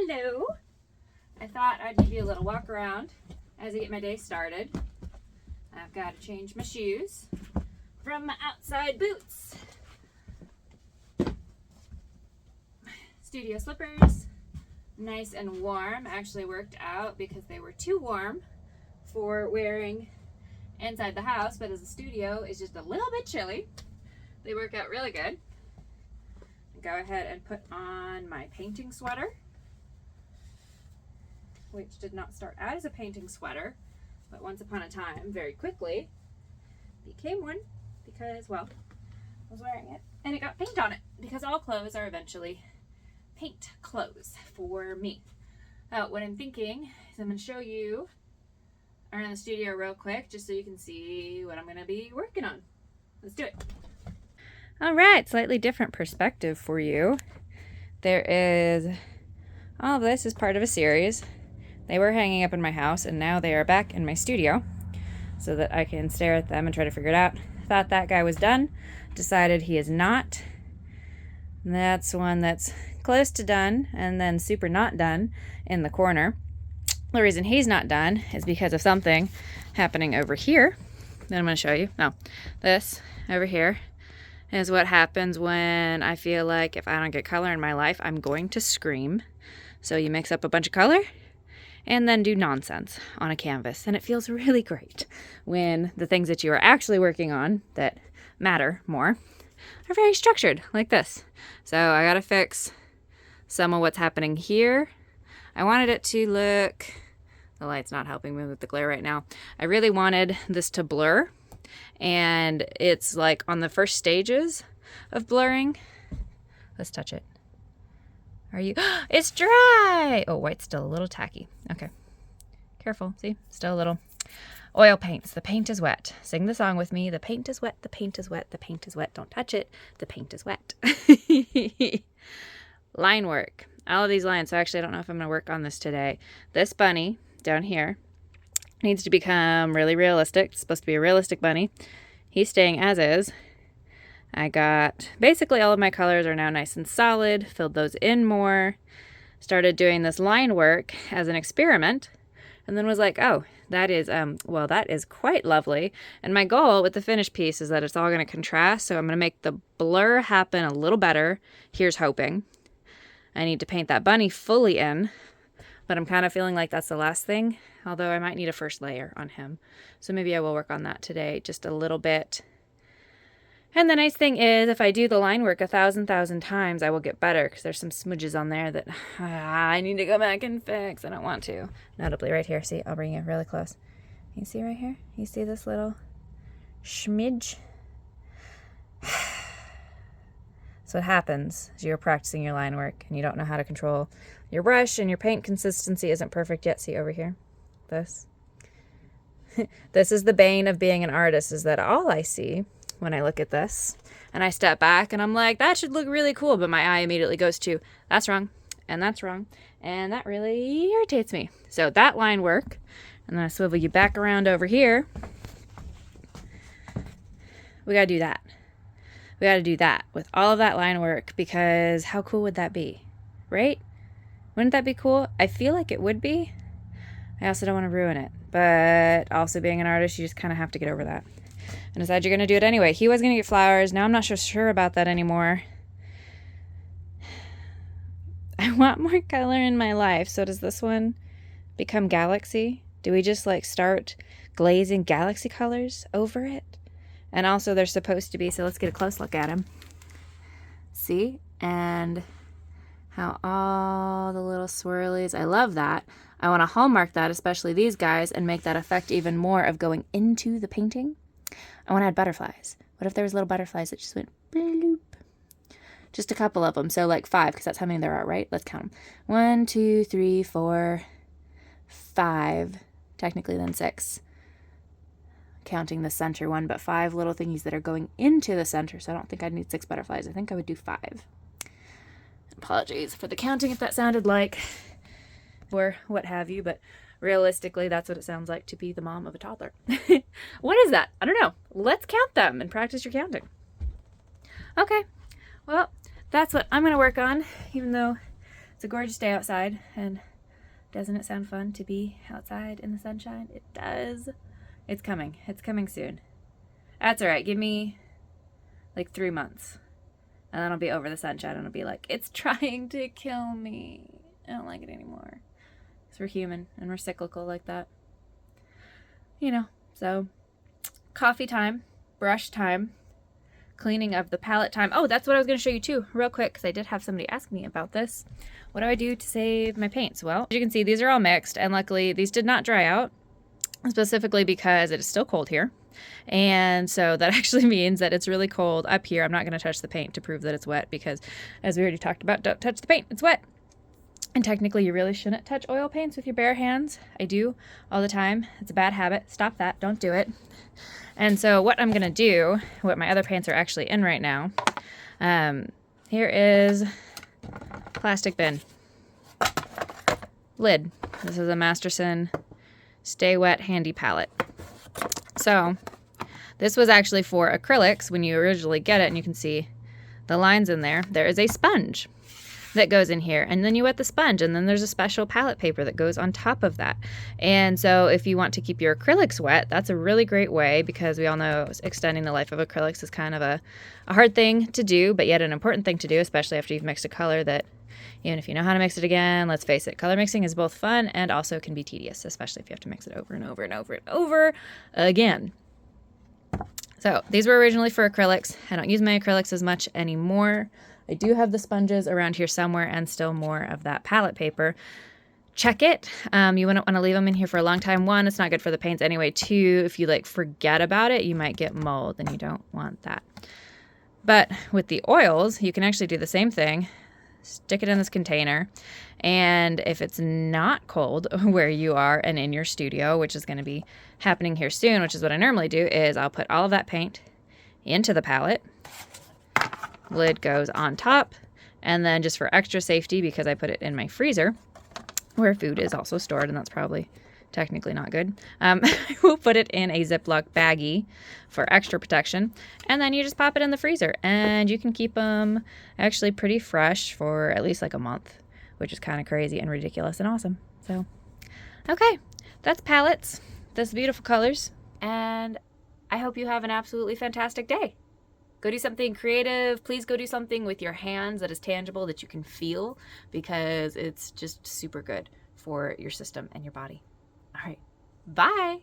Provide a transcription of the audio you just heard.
Hello. I thought I'd give you a little walk around as I get my day started. I've got to change my shoes from my outside boots. Studio slippers, nice and warm. Actually worked out because they were too warm for wearing inside the house, but as the studio is just a little bit chilly, they work out really good. Go ahead and put on my painting sweater, which did not start out as a painting sweater, but once upon a time, very quickly, became one because, well, I was wearing it and it got paint on it, because all clothes are eventually paint clothes for me. What I'm thinking is I'm going to show you around the studio real quick, just so you can see what I'm going to be working on. Let's do it. All right, slightly different perspective for you. There is, all of this is part of a series. They were hanging up in my house and now they are back in my studio so that I can stare at them and try to figure it out. Thought that guy was done, decided he is not. And that's one that's close to done and then super not done in the corner. The reason he's not done is because of something happening over here that I'm going to show you. No, this over here is what happens when I feel like if I don't get color in my life, I'm going to scream. So you mix up a bunch of color and then do nonsense on a canvas. And it feels really great when the things that you are actually working on that matter more are very structured like this. So I got to fix some of what's happening here. I wanted it to look, the light's not helping me with the glare right now. I really wanted this to blur. And it's like on the first stages of blurring. Let's touch it. Are you? It's dry! Oh, white's still a little tacky. Okay. Careful. See? Still a little. Oil paints. The paint is wet. Sing the song with me. The paint is wet. The paint is wet. The paint is wet. Don't touch it. The paint is wet. Line work. All of these lines. So actually, I don't know if I'm going to work on this today. This bunny down here needs to become really realistic. It's supposed to be a realistic bunny. He's staying as is. I got basically all of my colors are now nice and solid. Filled those in more. Started doing this line work as an experiment. And then was like, oh, that is, well, that is quite lovely. And my goal with the finished piece is that it's all going to contrast. So I'm going to make the blur happen a little better. Here's hoping. I need to paint that bunny fully in. But I'm kind of feeling like that's the last thing. Although I might need a first layer on him. So maybe I will work on that today just a little bit. And the nice thing is if I do the line work 1,000 times, I will get better. Because there's some smudges on there that I need to go back and fix. I don't want to. Notably right here. See, I'll bring you really close. You see right here? You see this little schmidge? So what happens is you're practicing your line work and you don't know how to control your brush and your paint consistency isn't perfect yet. See over here? This. This is the bane of being an artist, is that all I see when I look at this and I step back and I'm like, that should look really cool. But my eye immediately goes to, that's wrong. And that's wrong. And that really irritates me. So that line work, and then I swivel you back around over here. We got to do that. We got to do that with all of that line work, because how cool would that be? Right? Wouldn't that be cool? I feel like it would be. I also don't want to ruin it. But also being an artist, you just kind of have to get over that. And decide you're going to do it anyway. He was going to get flowers. Now I'm not so sure about that anymore. I want more color in my life. So does this one become galaxy? Do we just like start glazing galaxy colors over it? And also they're supposed to be, so let's get a close look at him. See? And how all the little swirlies, I love that. I want to hallmark that, especially these guys, and make that effect even more of going into the painting. I want to add butterflies. What if there was little butterflies that just went bloop? Just a couple of them. So like 5, because that's how many there are, right? Let's count them. 1, 2, 3, 4, 5. Technically then 6. Counting the center one, but 5 little thingies that are going into the center. So I don't think I'd need 6 butterflies. I think I would do 5. Apologies for the counting if that sounded like, or what have you, but realistically, that's what it sounds like to be the mom of a toddler. What is that? I don't know. Let's count them and practice your counting. Okay. Well, that's what I'm going to work on, even though It's a gorgeous day outside, and doesn't it sound fun to be outside in the sunshine? It does. It's coming. It's coming soon. That's all right. Give me like 3 months, and then I'll be over the sunshine, and I'll be like, it's trying to kill me. I don't like it anymore. Because we're human, and we're cyclical like that. You know, so coffee time, brush time, cleaning of the palette time. Oh, that's what I was going to show you too, real quick, because I did have somebody ask me about this. What do I do to save my paints? Well, as you can see, these are all mixed, and luckily these did not dry out, specifically because it is still cold here. And so that actually means that it's really cold up here. I'm not going to touch the paint to prove that it's wet because, as we already talked about, don't touch the paint. It's wet. And technically, you really shouldn't touch oil paints with your bare hands. I do all the time. It's a bad habit. Stop that. Don't do it. And so what I'm going to do, what my other paints are actually in right now, here is plastic bin. Lid. This is a Masterson Stay Wet Handy Palette. So this was actually for acrylics when you originally get it, and you can see the lines in there. There is a sponge that goes in here, and then you wet the sponge, and then there's a special palette paper that goes on top of that. And so if you want to keep your acrylics wet, that's a really great way, because we all know extending the life of acrylics is kind of a hard thing to do, but yet an important thing to do, especially after you've mixed a color that, even if you know how to mix it again, let's face it, color mixing is both fun and also can be tedious, especially if you have to mix it over and over and over and over again. So these were originally for acrylics. I don't use my acrylics as much anymore. I do have the sponges around here somewhere and still more of that palette paper. Check it. You wouldn't want to leave them in here for a long time. 1, it's not good for the paints anyway. 2, if you like forget about it, you might get mold, and you don't want that. But with the oils, you can actually do the same thing. Stick it in this container, and if it's not cold where you are and in your studio, which is going to be happening here soon, which is what I normally do, is I'll put all of that paint into the palette. Lid goes on top, and then just for extra safety, because I put it in my freezer where food is also stored, and that's probably technically not good, I will put it in a Ziploc baggie for extra protection, and then you just pop it in the freezer, and you can keep them actually pretty fresh for at least like a month, which is kind of crazy and ridiculous and awesome. So okay, that's palettes, those beautiful colors, and I hope you have an absolutely fantastic day. Go do something creative. Please go do something with your hands that is tangible, that you can feel, because it's just super good for your system and your body. All right, bye.